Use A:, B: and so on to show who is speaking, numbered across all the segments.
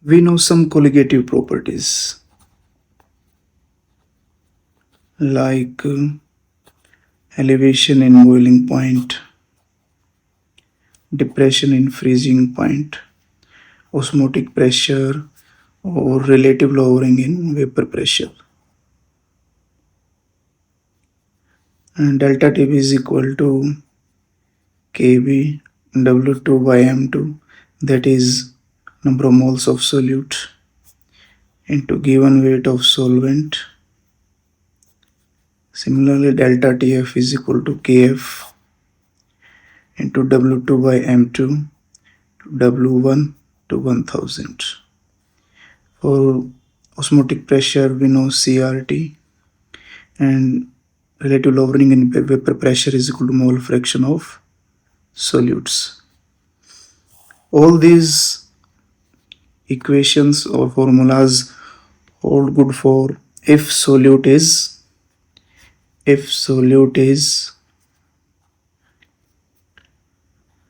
A: We know some colligative properties like elevation in boiling point, depression in freezing point, osmotic pressure, or relative lowering in vapor pressure. And delta Tb is equal to Kb W2 by M2, that is number of moles of solute into given weight of solvent. Similarly, delta Tf is equal to Kf into W2 by M2 W1 to 1000. For osmotic pressure, we know CRT, and relative lowering in vapor pressure is equal to mole fraction of solutes. All these equations or formulas hold good for if solute is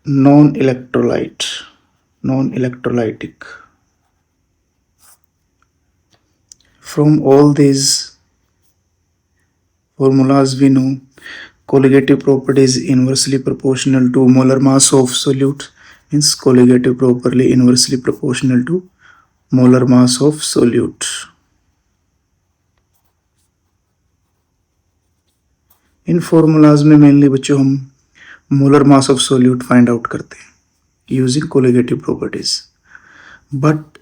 A: non-electrolytic. From all these formulas we know colligative property is inversely proportional to molar mass of solute, means colligative property inversely proportional to molar mass of solute. In formulas में mainly बच्चों हम molar mass of solute find out करते हैं using colligative properties. But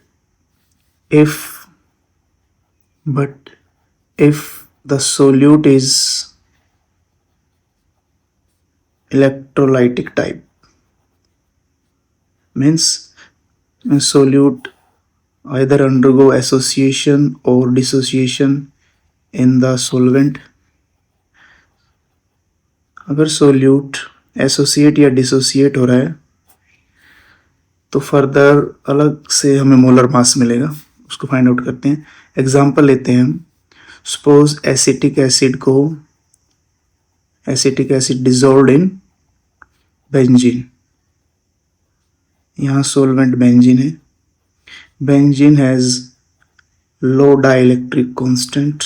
A: if the solute is electrolytic type, means solute either undergo association or dissociation in the solvent. अगर solute associate या dissociate हो रहा है तो फर्दर अलग से हमें मोलर मास मिलेगा, उसको फाइंड आउट करते हैं. एग्जांपल लेते हैं हम. Suppose acetic acid dissolved in benzene. यहाँ सोलवेंट बेंजीन है. Benzene has low dielectric constant.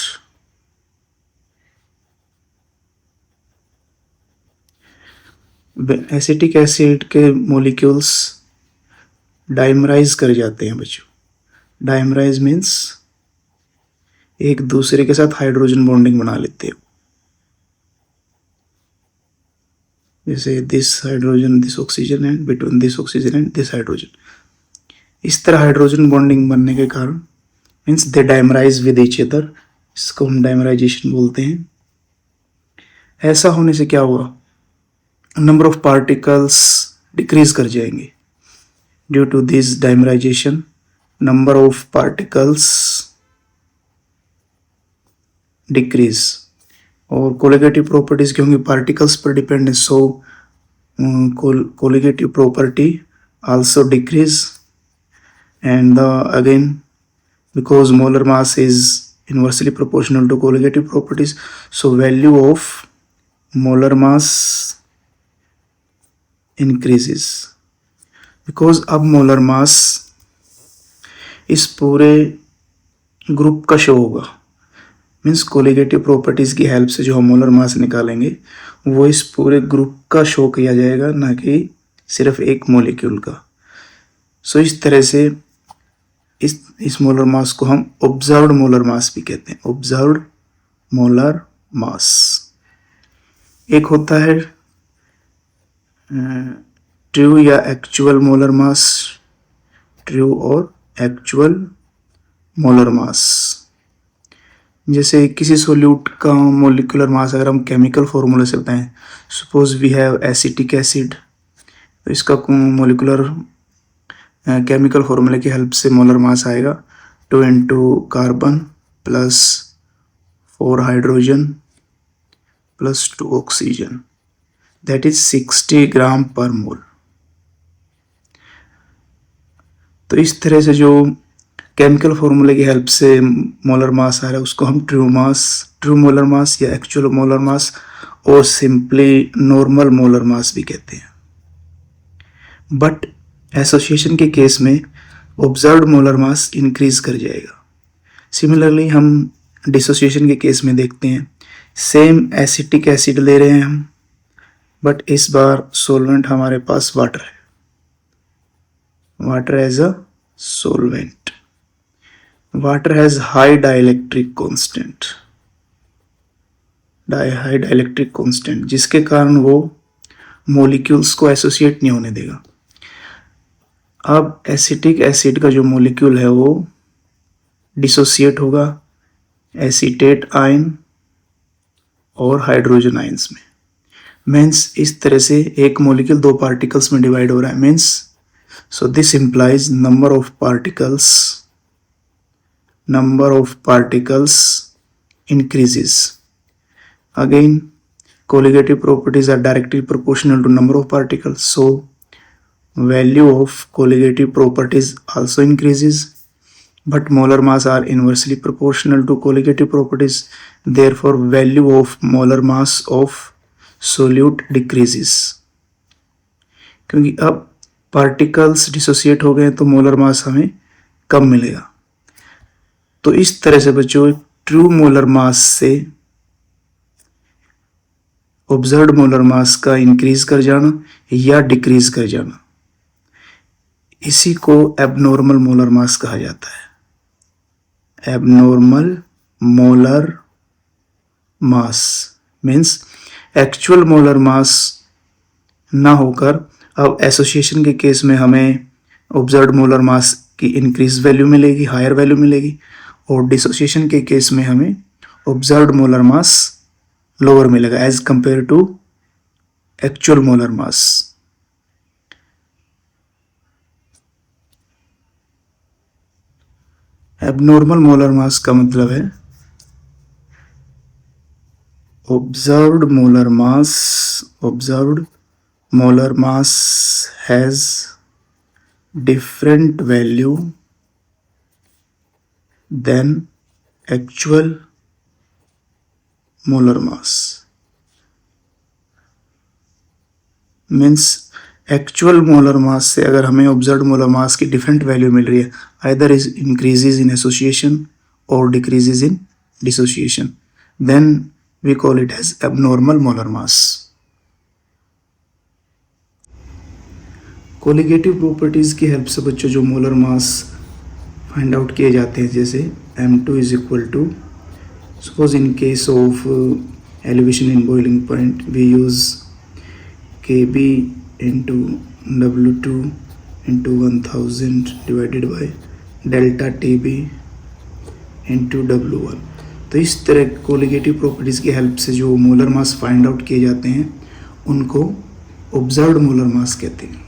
A: Acetic acid के मॉलिक्यूल्स डाइमराइज कर जाते हैं बच्चों. डाइमराइज मीन्स एक दूसरे के साथ हाइड्रोजन बॉन्डिंग बना लेते हैं. जैसे this hydrogen this oxygen and between this oxygen and this hydrogen. इस तरह हाइड्रोजन बॉन्डिंग बनने के कारण means they dimerise with each other. इसको हम डाइमराइजेशन बोलते हैं. ऐसा होने से क्या हुआ, नंबर ऑफ पार्टिकल्स डिक्रीज कर जाएंगे. Due to this dimerization number of particles decrease. और कोलिगेटिव प्रॉपर्टीज क्योंकि पार्टिकल्स पर डिपेंड है, so colligative property also decrease. And again because molar mass is inversely proportional to colligative properties, so value of molar mass increases. Because अब molar mass इस पूरे group का show होगा. Means colligative properties की help से जो हम molar mass निकालेंगे वो इस पूरे ग्रुप का शो किया जाएगा, ना कि सिर्फ एक मॉलिक्यूल का. सो इस तरह से इस मोलर मास को हम ऑब्जर्व्ड मोलर मास भी कहते हैं. ऑब्जर्व्ड मोलर मास. एक होता है ट्रू या एक्चुअल मोलर मास. ट्रू और एक्चुअल मोलर मास. जैसे किसी सोल्यूट का मोलिकुलर मास अगर हम केमिकल फॉर्मूले से बताएं, suppose we have acetic acid, तो इसका मोलिकुलर केमिकल फॉर्मूले की हेल्प से मोलर मास आएगा 2 into carbon plus 4 hydrogen plus 2 oxygen, that is 60 ग्राम पर मोल. तो इस तरह से जो केमिकल फॉर्मूले की हेल्प से मोलर मास आ रहा है उसको हम ट्रू मोलर मास या एक्चुअल मोलर मास और सिंपली नॉर्मल मोलर मास भी कहते हैं. बट एसोसिएशन के केस में ऑब्जर्व्ड मोलर मास इंक्रीज कर जाएगा। सिमिलरली हम डिसोसिएशन के केस में देखते हैं, सेम एसिटिक एसिड ले रहे हैं हम, बट इस बार सोलवेंट हमारे पास वाटर है, water as a solvent. Water has high dielectric constant, जिसके कारण वो मॉलिक्यूल्स को एसोसिएट नहीं होने देगा। अब एसिटिक एसिड का जो मॉलिक्यूल है वो डिसोसिएट होगा एसीटेट आयन और हाइड्रोजन आयंस में। मीन्स इस तरह से एक मॉलिक्यूल दो पार्टिकल्स में डिवाइड हो रहा है। Means so this implies number of particles increases. Again, colligative properties are directly proportional to number of particles, so value of colligative properties also increases, but molar mass are inversely proportional to colligative properties, therefore value of molar mass of solute decreases. क्योंकि अब particles dissociate हो गए तो molar mass हमें कम मिलेगा। तो इस तरह से बच्चों ट्रू मोलर मास से ऑब्जर्व्ड मोलर मास का इंक्रीज कर जाना या डिक्रीज कर जाना, इसी को एबनॉर्मल मोलर मास कहा जाता है। Abnormal molar mass means actual molar मास ना होकर अब एसोसिएशन के केस में हमें ऑब्जर्व्ड मोलर मास की इंक्रीज वैल्यू मिलेगी, हायर वैल्यू मिलेगी, और डिसोसिएशन के केस में हमें ऑब्जर्व्ड मोलर मास लोअर मिलेगा as compare to actual molar mass. Abnormal molar mass का मतलब है observed molar mass has different value than actual molar mass. Means actual molar mass से अगर हमें ऑब्जर्व्ड मोलर मास की डिफरेंट वैल्यू मिल रही है, either is increases in association और decreases in dissociation, then we call it as abnormal molar mass. Colligative properties की help से बच्चों जो मोलर मास फाइंड आउट किए जाते हैं, जैसे M2 is equal to, suppose in case of elevation in boiling point we use Kb into W2 into 1000 divided by delta TB into W1। तो इस तरह कोलिगेटिव प्रॉपर्टीज़ की हेल्प से जो मोलर मास फाइंड आउट किए जाते हैं उनको ऑब्जर्व्ड मोलर मास कहते हैं।